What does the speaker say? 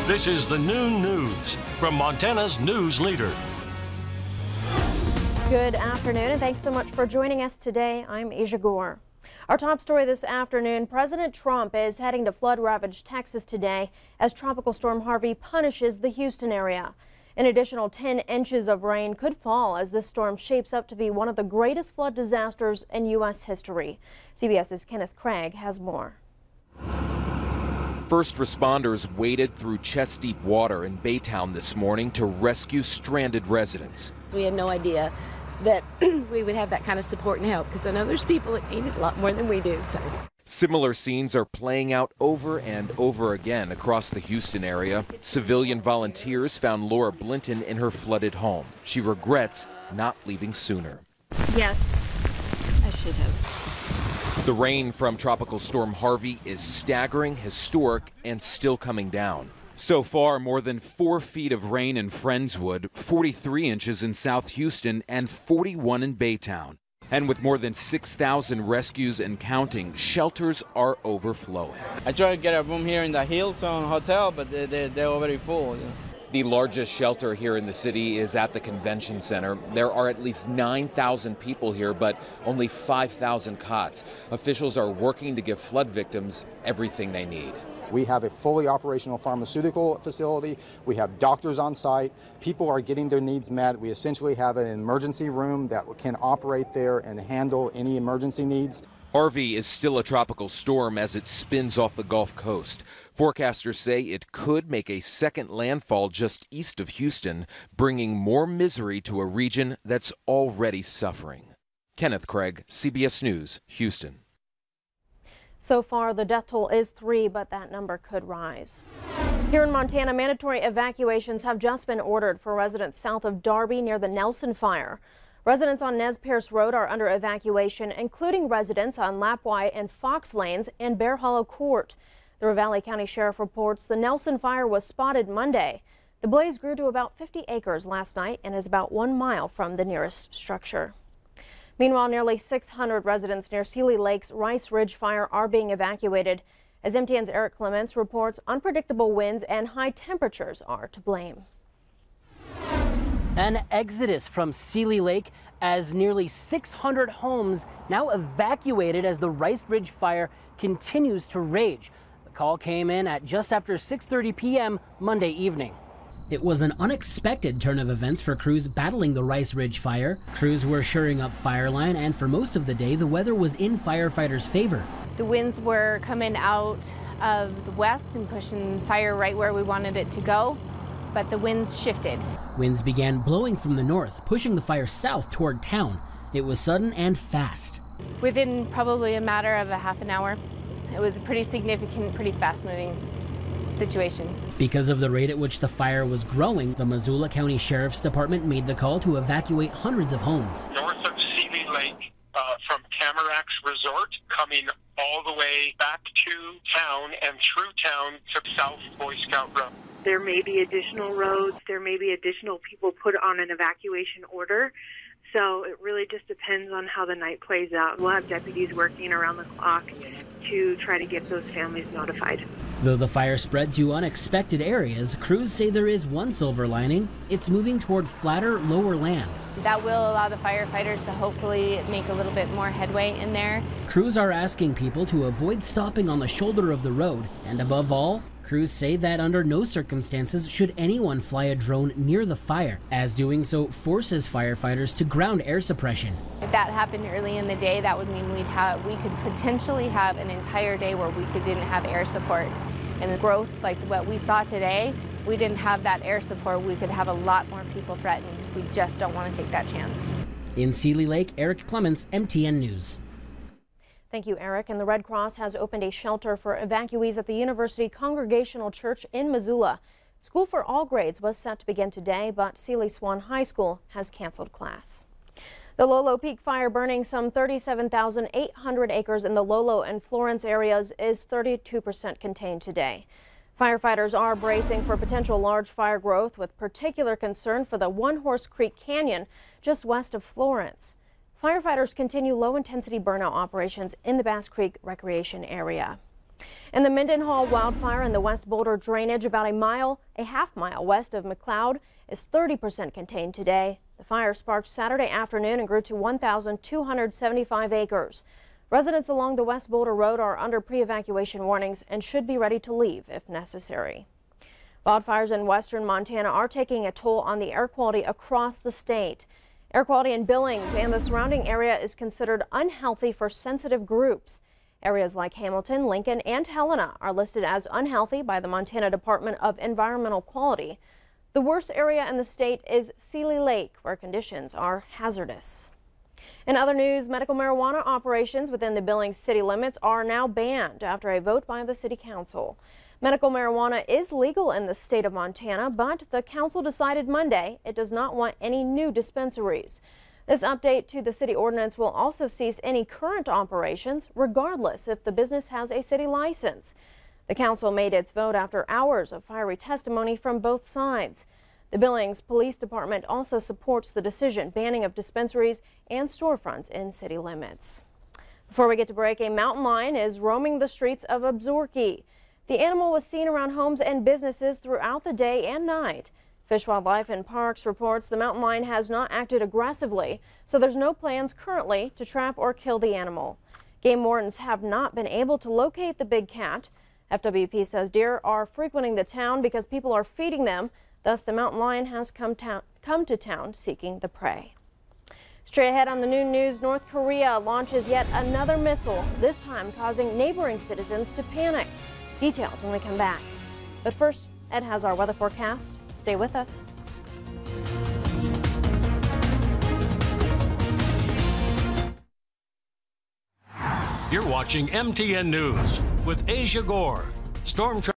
This is the noon news from Montana's news leader. Good afternoon, and thanks so much for joining us today. I'm Aja Goare. Our top story this afternoon, President Trump is heading to flood-ravaged Texas today as Tropical Storm Harvey punishes the Houston area. An additional 10 inches of rain could fall as this storm shapes up to be one of the greatest flood disasters in U.S. history. CBS's Kenneth Craig has more. First responders waded through chest-deep water in Baytown this morning to rescue stranded residents. We had no idea that we would have that kind of support and help, because I know there's people that need it a lot more than we do. So. Similar scenes are playing out over and over again across the Houston area. Civilian volunteers found Laura Blinton in her flooded home. She regrets not leaving sooner. Yes, I should have. The rain from Tropical Storm Harvey is staggering, historic, and still coming down. So far, more than 4 feet of rain in Friendswood, 43 inches in South Houston, and 41 in Baytown. And with more than 6,000 rescues and counting, shelters are overflowing. I tried to get a room here in the Hilton Hotel, but they're already full. The largest shelter here in the city is at the convention center. There are at least 9,000 people here, but only 5,000 cots. Officials are working to give flood victims everything they need. We have a fully operational pharmaceutical facility. We have doctors on site. People are getting their needs met. We essentially have an emergency room that can operate there and handle any emergency needs. Harvey is still a tropical storm as it spins off the Gulf Coast. Forecasters say it could make a second landfall just east of Houston, bringing more misery to a region that's already suffering. Kenneth Craig, CBS News, Houston. So far, the death toll is 3, but that number could rise. Here in Montana, mandatory evacuations have just been ordered for residents south of Darby near the Nelson fire. Residents on Nez Perce Road are under evacuation, including residents on Lapwai and Fox Lanes and Bear Hollow Court. The Ravalli County Sheriff reports the Nelson fire was spotted Monday. The blaze grew to about 50 acres last night and is about 1 mile from the nearest structure. Meanwhile, nearly 600 residents near SEELEY Lake's Rice Ridge fire are being evacuated. As MTN's Eric Clements reports, unpredictable winds and high temperatures are to blame. An exodus from SEELEY Lake as nearly 600 homes now evacuated as the Rice Ridge fire continues to rage. The call came in at just after 6:30 p.m. Monday evening. It was an unexpected turn of events for crews battling the Rice Ridge fire. Crews were shoring up fire line, and for most of the day, the weather was in firefighters' favor. The winds were coming out of the west and pushing fire right where we wanted it to go, but the winds shifted. Winds began blowing from the north, pushing the fire south toward town. It was sudden and fast. Within probably a matter of a half an hour, it was a pretty significant, pretty fast-moving situation. Because of the rate at which the fire was growing, the Missoula County Sheriff's Department made the call to evacuate hundreds of homes. North of SEELEY Lake, from Tamaracks Resort, coming all the way back to town and through town to South Boy Scout Road. There may be additional roads, there may be additional people put on an evacuation order. So it really just depends on how the night plays out. We'll have deputies working around the clock to try to get those families notified. Though the fire spread to unexpected areas, crews say there is one silver lining. It's moving toward flatter, lower land. That will allow the firefighters to hopefully make a little bit more headway in there. Crews are asking people to avoid stopping on the shoulder of the road, and above all, crews say that under no circumstances should anyone fly a drone near the fire, as doing so forces firefighters to ground air suppression. If that happened early in the day, that would mean we could potentially have an entire day where we didn't have air support. And the growth like what we saw today, we didn't have that air support, we could have a lot more people threatened. We just don't want to take that chance. In SEELEY Lake, Eric Clements, MTN News. Thank you, Eric. And the Red Cross has opened a shelter for evacuees at the University Congregational Church in Missoula. School for all grades was set to begin today, but Seeley Swan High School has canceled class. The LOLO Peak fire, burning some 37,800 acres in the LOLO and Florence areas, is 32% contained today. Firefighters are bracing for potential large fire growth, with particular concern for the One Horse Creek Canyon just west of Florence. Firefighters continue low-intensity burnout operations in the Bass Creek Recreation area. And the Mendenhall wildfire in the West Boulder drainage about a half mile west of McLeod is 30% contained today. The fire sparked Saturday afternoon and grew to 1,275 acres. Residents along the West Boulder Road are under pre-evacuation warnings and should be ready to leave if necessary. Wildfires in western Montana are taking a toll on the air quality across the state. Air quality in Billings and the surrounding area is considered unhealthy for sensitive groups. Areas like Hamilton, Lincoln, and Helena are listed as unhealthy by the Montana Department of Environmental Quality. The worst area in the state is SEELEY Lake, where conditions are hazardous. In other news, medical marijuana operations within the Billings city limits are now banned after a vote by the city council. Medical marijuana is legal in the state of Montana, but the council decided Monday it does not want any new dispensaries. This update to the city ordinance will also cease any current operations, regardless if the business has a city license. The council made its vote after hours of fiery testimony from both sides. The Billings Police Department also supports the decision banning of dispensaries and storefronts in city limits. Before we get to break, a mountain lion is roaming the streets of Absaroka. The animal was seen around homes and businesses throughout the day and night. Fish, Wildlife and Parks reports the mountain lion has not acted aggressively, so there's no plans currently to trap or kill the animal. Game wardens have not been able to locate the big cat. FWP says deer are frequenting the town because people are feeding them. Thus, the mountain lion has come to town seeking the prey. Straight ahead on the noon news, North Korea launches yet another missile, this time causing neighboring citizens to panic. Details when we come back. But first, Ed has our weather forecast. Stay with us. You're watching MTN News with Aja Goare. Storm